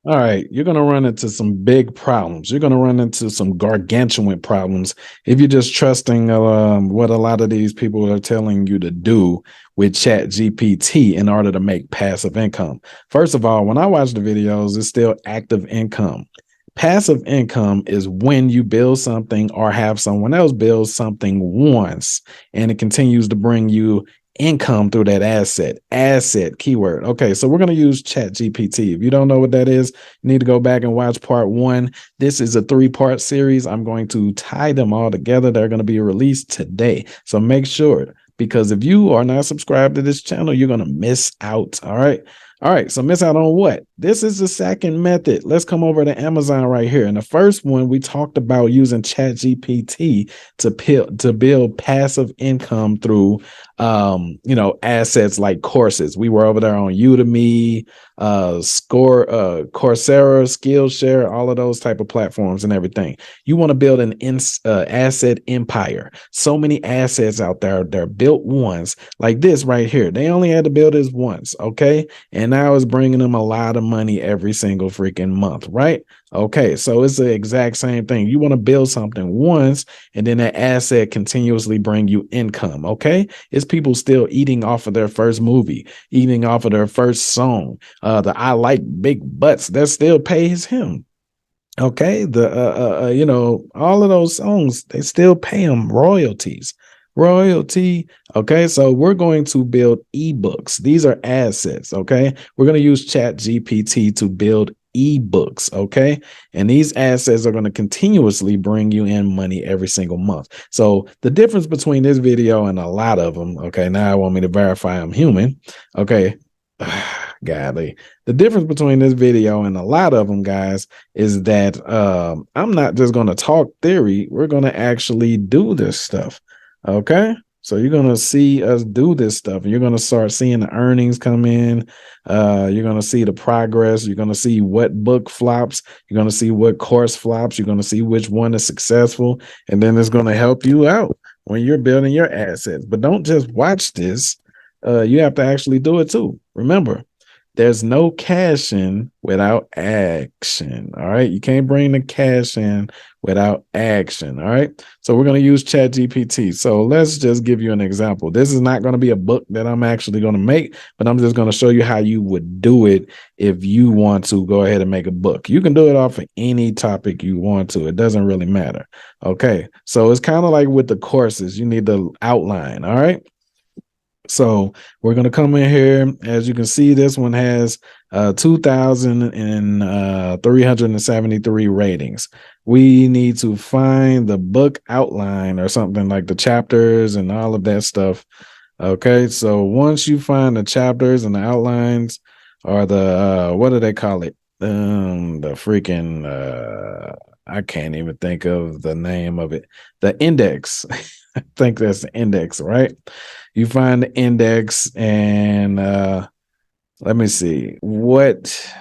All right, you're going to run into some big problems. You're going to run into some gargantuan problems if you're just trusting what a lot of these people are telling you to do with Chat GPT in order to make passive income. First of all, when I watch the videos, it's still active income. Passive income is when you build something or have someone else build something once, and it continues to bring you income through that asset keyword. Okay, so we're going to use Chat GPT. If you don't know what that is, you need to go back and watch part one. This is a 3-part series. I'm going to tie them all together. They're going to be released today, so make sure, because if you are not subscribed to this channel, you're going to miss out. All right, so miss out on what? This is the second method. Let's come over to Amazon right here. In the first one, we talked about using ChatGPT to build passive income through assets like courses. We were over there on Udemy, Coursera, Skillshare, all of those type of platforms and everything. You want to build an asset empire. So many assets out there. They're built once, like this right here. They only had to build this once, okay? And now it's bringing them a lot of money every single freaking month, right? Okay, so it's the exact same thing. You want to build something once, and then that asset continuously bring you income, okay? It's people still eating off of their first movie, eating off of their first song. The I like big butts, that still pays him. Okay, all of those songs, they still pay him royalties. Royalty. Okay, so we're going to build ebooks. These are assets. Okay, we're going to use Chat GPT to build ebooks. Okay, and these assets are going to continuously bring you in money every single month. So the difference between this video and a lot of them. Okay, now I want me to verify I'm human. Okay. Godly. The difference between this video and a lot of them, guys, is that I'm not just going to talk theory. We're going to actually do this stuff. Okay. So you're going to see us do this stuff, and you're going to start seeing the earnings come in. You're going to see the progress. You're going to see what book flops. You're going to see what course flops. You're going to see which one is successful. And then it's going to help you out when you're building your assets. But don't just watch this. You have to actually do it too. Remember, there's no cash in without action. All right. You can't bring the cash in without action. All right. So we're going to use Chat GPT. So let's just give you an example. This is not going to be a book that I'm actually going to make, but I'm just going to show you how you would do it if you want to go ahead and make a book. You can do it off of any topic you want to. It doesn't really matter. Okay. So it's kind of like with the courses, you need the outline. All right. So we're going to come in here. As you can see, this one has 2,373 ratings. We need to find the book outline or something like the chapters and all of that stuff. Okay, so once you find the chapters and the outlines, or the what do they call it? The freaking I can't even think of the name of it. The index. I think that's the index, right? You find the index, and let me see what.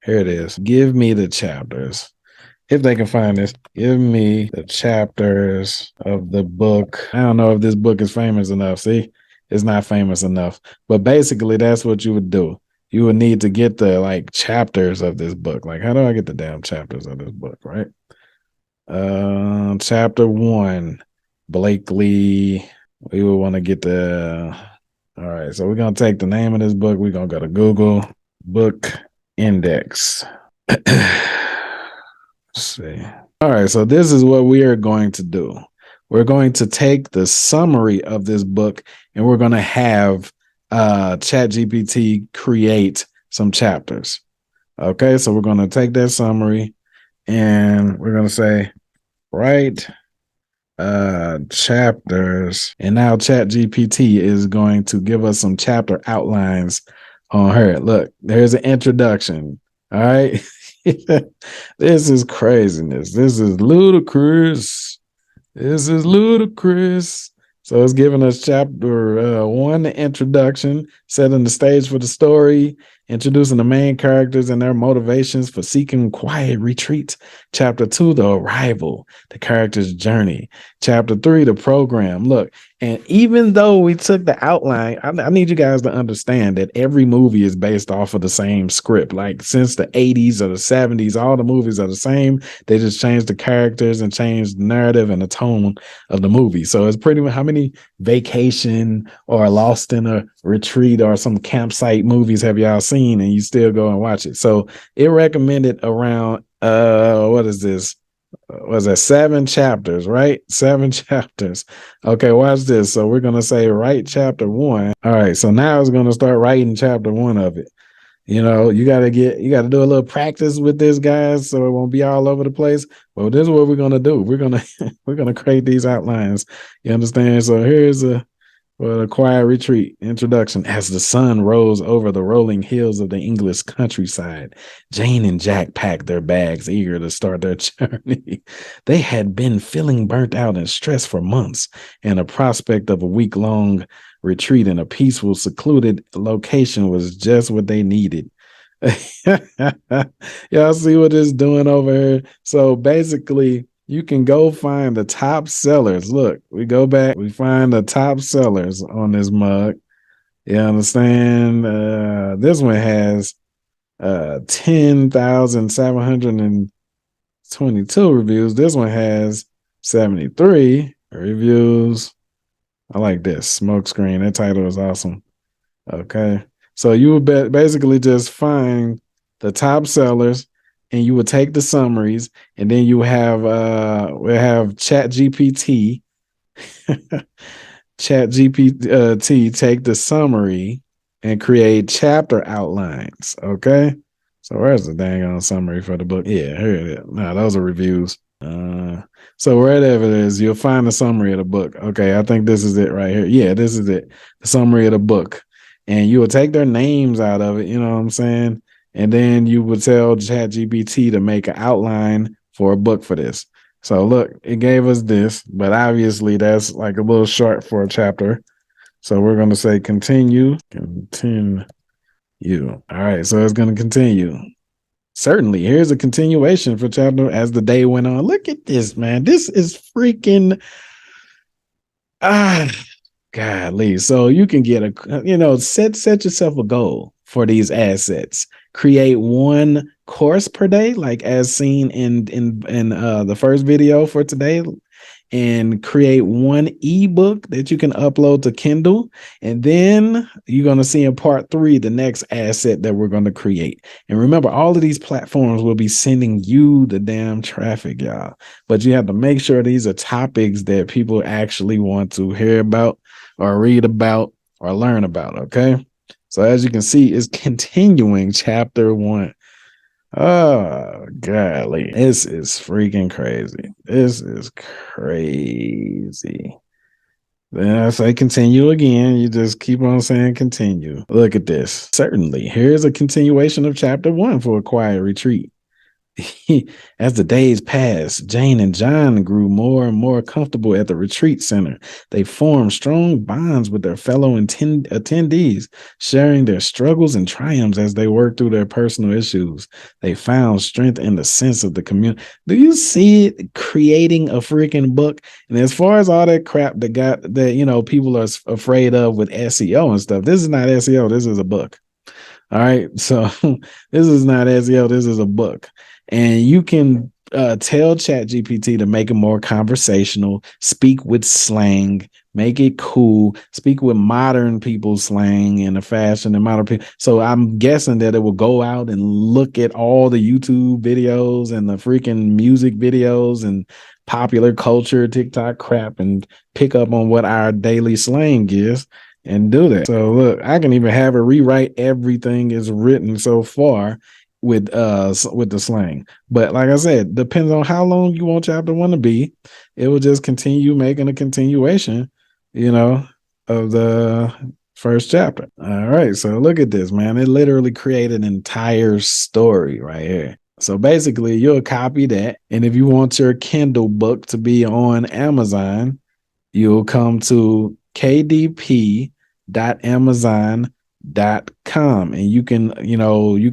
Here it is. Give me the chapters. If they can find this, give me the chapters of the book. I don't know if this book is famous enough. See, it's not famous enough. But basically, that's what you would do. You would need to get the like chapters of this book. Like, how do I get the damn chapters of this book, right? Chapter 1, Blakely. We would want to get the. All right, so we're gonna take the name of this book. We're gonna go to Google Book Index. Let's see. All right, so this is what we are going to do. We're going to take the summary of this book, and we're going to have ChatGPT create some chapters. Okay, so we're going to take that summary, and we're going to say, write chapters. And now ChatGPT is going to give us some chapter outlines on her. Look, there's an introduction. All right. This is craziness. This is ludicrous. This is ludicrous. So it's giving us chapter 1, the introduction, setting the stage for the story. introducing the main characters and their motivations for seeking quiet retreats. Chapter 2, the arrival, the character's journey. Chapter 3, the program. Look, and even though we took the outline, I need you guys to understand that every movie is based off of the same script. Like since the 80s or the 70s, all the movies are the same. They just changed the characters and changed the narrative and the tone of the movie. So it's pretty much how many Vacation or Lost in a Retreat or some campsite movies have y'all seen and you still go and watch it? So it recommended around what is this? Was that 7 chapters, right? 7 chapters. Okay, watch this. So we're gonna say write chapter 1. All right, so now it's gonna start writing chapter 1 of it. You know, you gotta do a little practice with this, guys, so it won't be all over the place. Well, this is what we're gonna do. We're gonna create these outlines. You understand? So here's a quiet retreat introduction. As the sun rose over the rolling hills of the English countryside, Jane and Jack packed their bags, eager to start their journey. They had been feeling burnt out and stressed for months, and the prospect of a week-long retreat in a peaceful, secluded location was just what they needed. Y'all see what it's doing over here? So basically, you can go find the top sellers. Look, we go back, we find the top sellers on this mug. You understand? This one has 10,722 reviews. This one has 73 reviews. I like this smoke screen. That title is awesome. Okay. So you would basically just find the top sellers and you would take the summaries and then you have we'll have Chat GPT. Chat GPT take the summary and create chapter outlines. Okay. So where's the dang on summary for the book? Yeah, here it is. No, those are reviews. So wherever it is, you'll find the summary of the book. Okay, I think this is it right here. Yeah, this is it. The summary of the book. And you will take their names out of it, you know what I'm saying? And then you would tell ChatGPT to make an outline for a book for this. So look, it gave us this, but obviously that's like a little short for a chapter. So we're going to say continue. All right, so it's going to continue. Certainly, here's a continuation for chapter as the day went on. Look at this, man. This is freaking godly. So you can get set yourself a goal for these assets. Create 1 course per day, like as seen in the first video for today, and create 1 ebook that you can upload to Kindle. And then you're going to see in part 3 the next asset that we're going to create. And remember, all of these platforms will be sending you the damn traffic, y'all. But you have to make sure these are topics that people actually want to hear about or read about or learn about. Okay. So as you can see, it's continuing chapter 1. Oh, golly. This is freaking crazy. This is crazy. Then I say continue again. You just keep on saying continue. Look at this. Certainly. Here's a continuation of chapter 1 for a quiet retreat. As the days passed, Jane and John grew more and more comfortable at the retreat center. They formed strong bonds with their fellow attendees, sharing their struggles and triumphs as they worked through their personal issues. They found strength in the sense of the community. Do you see it creating a freaking book? And as far as all that crap that people are afraid of with SEO and stuff, this is not SEO. This is a book. All right. So this is not SEO. This is a book. And you can tell ChatGPT to make it more conversational, speak with slang, make it cool, speak with modern people's slang and the fashion and modern people. So I'm guessing that it will go out and look at all the YouTube videos and the freaking music videos and popular culture, TikTok crap, and pick up on what our daily slang is and do that. So look, I can even have it rewrite everything is written so far with the slang. But like I said, depends on how long you want chapter 1 to be. It will just continue making a continuation, of the first chapter. All right, so look at this, man. It literally created an entire story right here. So basically, you'll copy that, and if you want your Kindle book to be on Amazon, you'll come to kdp.amazon.com. chatgtp.com, and you can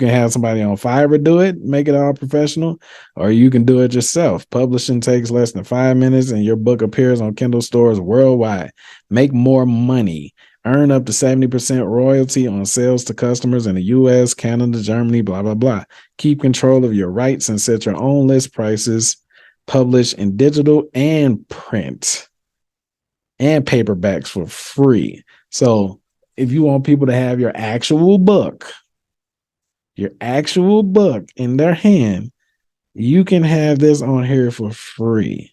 have somebody on Fiverr do it, make it all professional, or you can do it yourself. Publishing takes less than 5 minutes, and your book appears on Kindle stores worldwide. Make more money. Earn up to 70% royalty on sales to customers in the US, Canada, Germany, blah, blah, blah. Keep control of your rights and set your own list prices. Publish in digital and print and paperbacks for free. So if you want people to have your actual book in their hand, you can have this on here for free.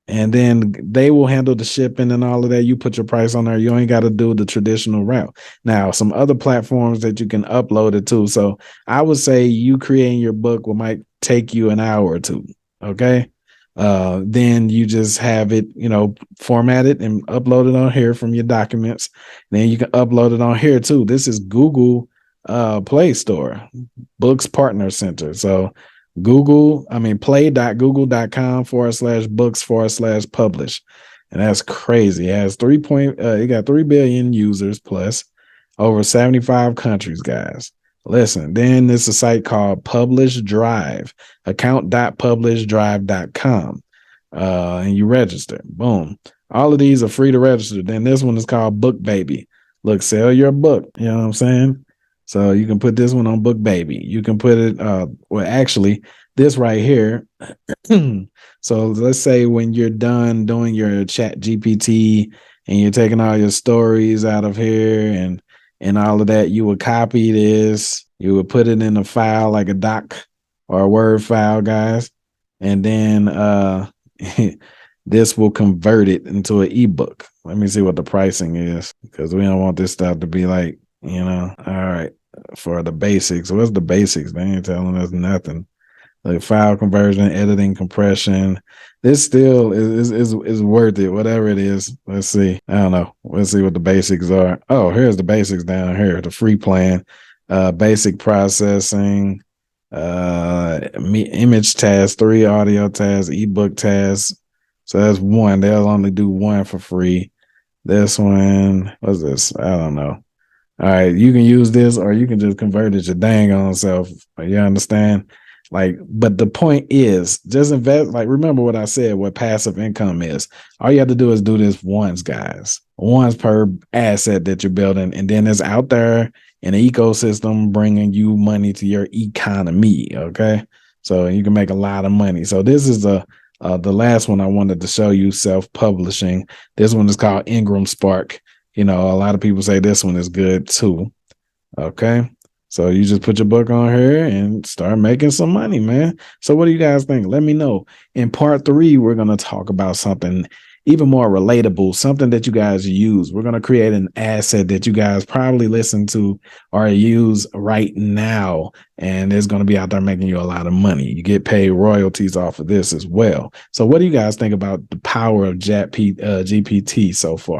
And then they will handle the shipping and all of that. You put your price on there. You ain't got to do the traditional route. Now, some other platforms that you can upload it to. So I would say you creating your book might take you an hour or two. Okay. Then you just have it, formatted and upload it on here from your documents. Then you can upload it on here too. This is Google Play Store, Books Partner Center. So play.google.com/books/publish. And that's crazy. It has it got 3 billion users plus over 75 countries, guys. Listen, then there's a site called Publish Drive, account.publishdrive.com. And you register. Boom. All of these are free to register. Then this one is called Book Baby. Look, sell your book. You know what I'm saying? So you can put this one on Book Baby. You can put it, actually, this right here. So let's say when you're done doing your Chat GPT and you're taking all your stories out of here and all of that, you would copy this. You would put it in a file like a doc or a Word file, guys. And then this will convert it into an ebook. Let me see what the pricing is, because we don't want this stuff to be like, all right, for the basics. What's the basics? They ain't telling us nothing. Like file conversion, editing, compression. This still is worth it, whatever it is. Let's see. I don't know. Let's see what the basics are. Oh, here's the basics down here. The free plan, basic processing, image tasks, 3 audio tasks, ebook tasks. So that's 1. They'll only do 1 for free. This one, what's this? I don't know. All right, you can use this, or you can just convert it your dang on self. You understand? But the point is, just invest. Remember what I said, what passive income is. All you have to do is do this once, guys. Once per asset that you're building, and then it's out there in the ecosystem bringing you money to your economy. Okay, so you can make a lot of money. So this is the last one I wanted to show you, self-publishing. This one is called Ingram Spark. A lot of people say this one is good too. Okay. So you just put your book on here and start making some money, man. So what do you guys think? Let me know. In part 3, we're going to talk about something even more relatable, something that you guys use. We're going to create an asset that you guys probably listen to or use right now. And it's going to be out there making you a lot of money. You get paid royalties off of this as well. So what do you guys think about the power of Chat GPT so far?